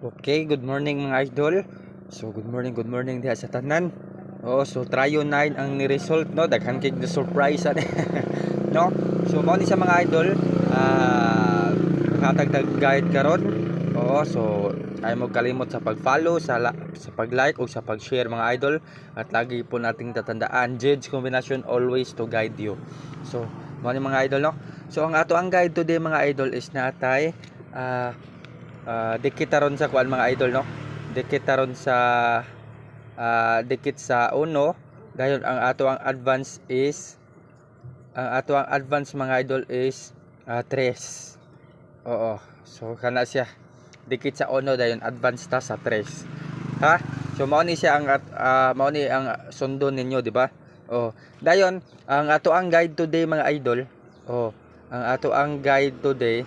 Okay, good morning mga idol. So good morning diha sa tanan. So tryo 9 ang ni result no, daghan kay the surprise ani. No? So mao ni sa mga idol, hatag guide karon. So ay mo kalimot sa pag-follow, sa pag-like ug sa pag-share mga idol, at lagi po nating tatandaan, judge combination always to guide you. So mao ni mga idol no. So ang ato ang guide today mga idol is natay dikit taron sa kuan mga idol no, dikit taron sa dikit sa uno, dayon ang ato ang advance is mga idol is 3. So kana siya dikit sa uno, dayon advance ta sa 3 ha. So mao ni siya ang mao ni ang sundo ninyo, di ba? Dayon ang ato ang guide today mga idol. Ang ato ang guide today,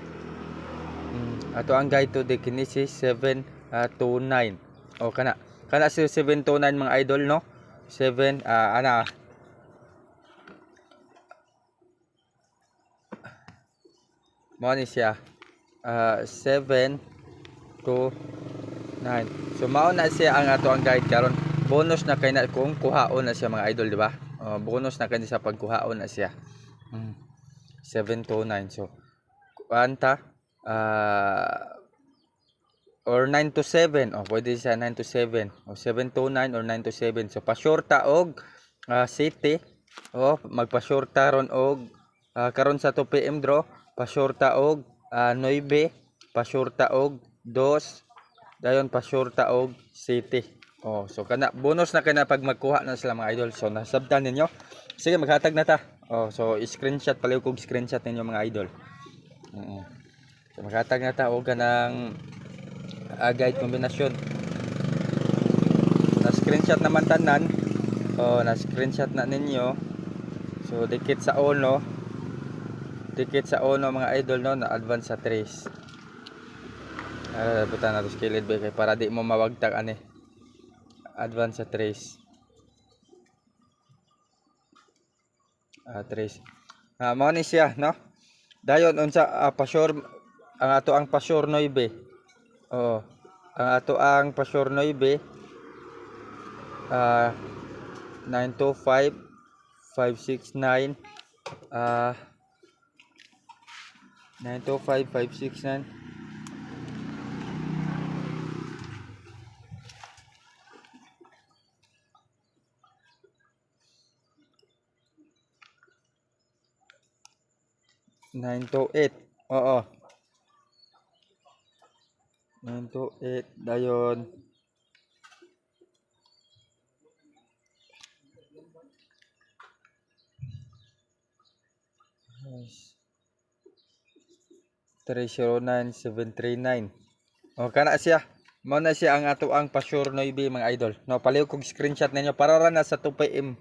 kini si 729. Kana si 729 mga idol no. 7 mo ni siya 729. So mao na siya ang ato ang guide karon. Bonus na kay na kung kuhaon na siya mga idol, di ba? Bonus na kay sa pagkuhaon na siya. 729. So kuanta or 9 to 7, pwede siya 9 to 7 o 7 to 9 or 9 to 7. So pasyurta og city, magpasyurta ron og karon sa 2 PM draw, pasyurta og 9, pasyurta og 2, dayon pasyurta og city. So kana bonus na kana pag magkuha na sila mga idol. So nasabtan ninyo, sige maghatag na ta. So screenshot pala kog screenshot ninyo mga idol. So maghatag na ta og kanang guide kombinasyon. Na screenshot naman tanan. Na screenshot na ninyo. So dikit sa uno mga idol no, na advance sa 3. Buta na to skilled ba kay para di mo mawagtag ani. Advance sa 3. 3. Mao ni siya no. Dayon unsa pasure ang ato ang pasure 9. Ang ato ang pasure 9, 925 569, 925 569, 928. 928 dayon 309739. Kana siya. Mao na siya ang ato ang pasure 9 mga idol. No, paliw kog screenshot ninyo para ra na sa 2 PM.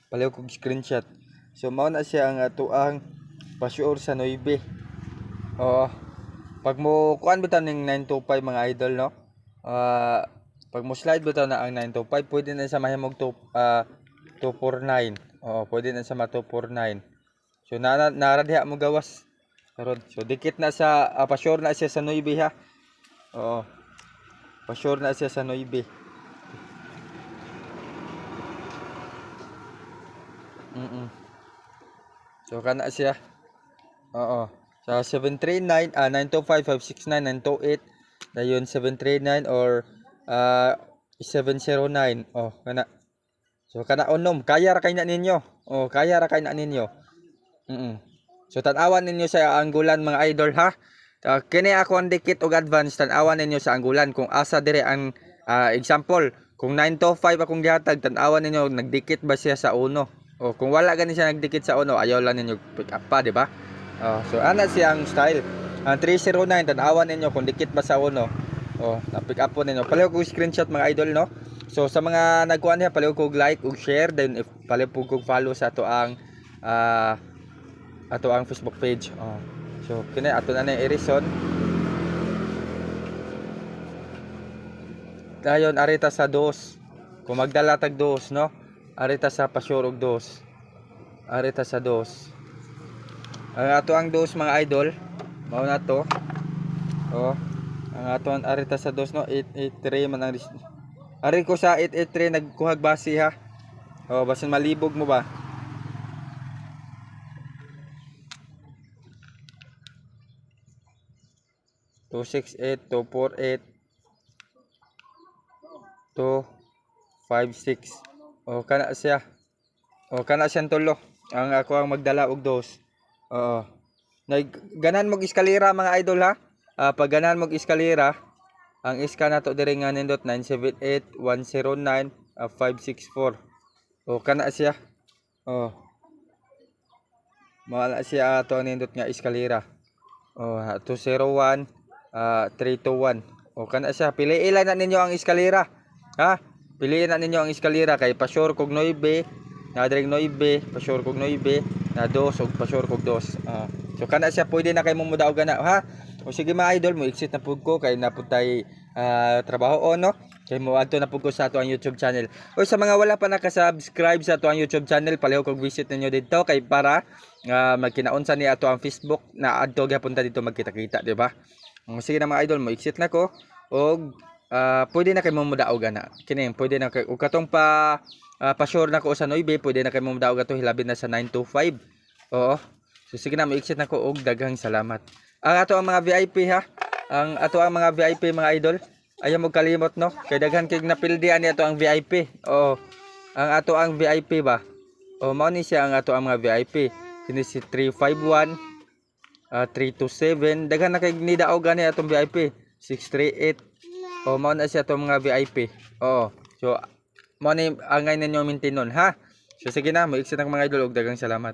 Paliw kog screenshot. So mao na siya ang ato ang pasure sa 9. Pag mo kuan bitaw ning 925 mga idol no. Pag mo slide bitaw na ang 925, pwede na sa mahimog 249. Pwede na sa 249. So nara diha mo gawas karon. So dikit na sa pa-sure na siya sa 9 ha. Pa-sure na siya sa 9. So kana siya. Sa 739, 925 569 928, dayon 739 or 709. Kana. So kana unom, kaya ra kay na ninyo. Kaya ra kay na ninyo. So tan-awan ninyo sa anggulan mga idol ha. Kini ako ang dikit og advance, tan-awan ninyo sa anggulan kung asa dire ang example, kung 9 to 5 akong gihatag, tan-awan ninyo nagdikit ba siya sa uno. Kung wala gani siya nagdikit sa uno, ayaw lang ninyo pick up pa, di ba? So ana siya ang style. Ang 309, tan-awan ninyo kung dikit ba sa uno. Na pick up po ninyo. Paliw ko screenshot mga idol no. So sa mga nagkuan niya, paliw ko like ug share, then paliw ko follow sa ato ang Facebook page. So kini ato na ni Erison. Dayon arita sa 2. Kung magdala tag 2 no. Arita sa pasure og 2. Arita sa 2. Ang ato ang 2 mga idol, mao na to. Ang aton arita sa dos no 883 man ang ari ko sa 883 nagkuhag base ha. O basin malibog mo ba? Two six eight, 248, 256. O kana siya. O kana siyang tulo. Ang ako ang magdala og dos. Oo. Ganan mo eskalera mga idol ha. Pag ganan mo eskalera, ang iska nato diri nga nindot 978-109-564. O kana siya. O. Mawala siya ato nindot nga eskalera. O 201 321. O kana siya, piliin lang na ninyo ang eskalera. Ha? Piliin na ninyo ang eskalera kay pasure kog 9, na direng 9, pasure kog 9, na 2 ug pasure kog 2. So kana siya, pwede na kay mo mudaog gana, ha? O sige mga idol, mo exit na pud ko kay naputay trabaho no. Kay mo adto na pud ko sa ato ang YouTube channel. O sa mga wala pa naka-subscribe sa ato ang YouTube channel, palihog kog visit ninyo dito kay para magkinaunsa ni ato ang Facebook na adto gyapon ta dito magkita-kita, di ba? Sige na mga idol, mo exit na ko og pwede na kay mo mudaog ana. Kini pwede na kay ug katong pa-sure na ko sa 9, pwede na kay mo mudaog ato hilabi na sa 925. Oo. So sige na, mo exit na ko og daghang salamat. Ang ato ang mga VIP ha. Ang ato ang mga VIP mga idol. Ayaw mo kalimot no. Kay daghan kay napildian ni ato ang VIP. Oo. Ang ato ang VIP ba? O mao ni siya ang ato ang mga VIP. Kini si 351, 327, daghan na kay nidaog gani atong VIP. 638. O mao na siya atong mga VIP. Oo. So mao ni angay ninyo mintinon ha. So sige na, mo exit ang mga idol og daghang salamat.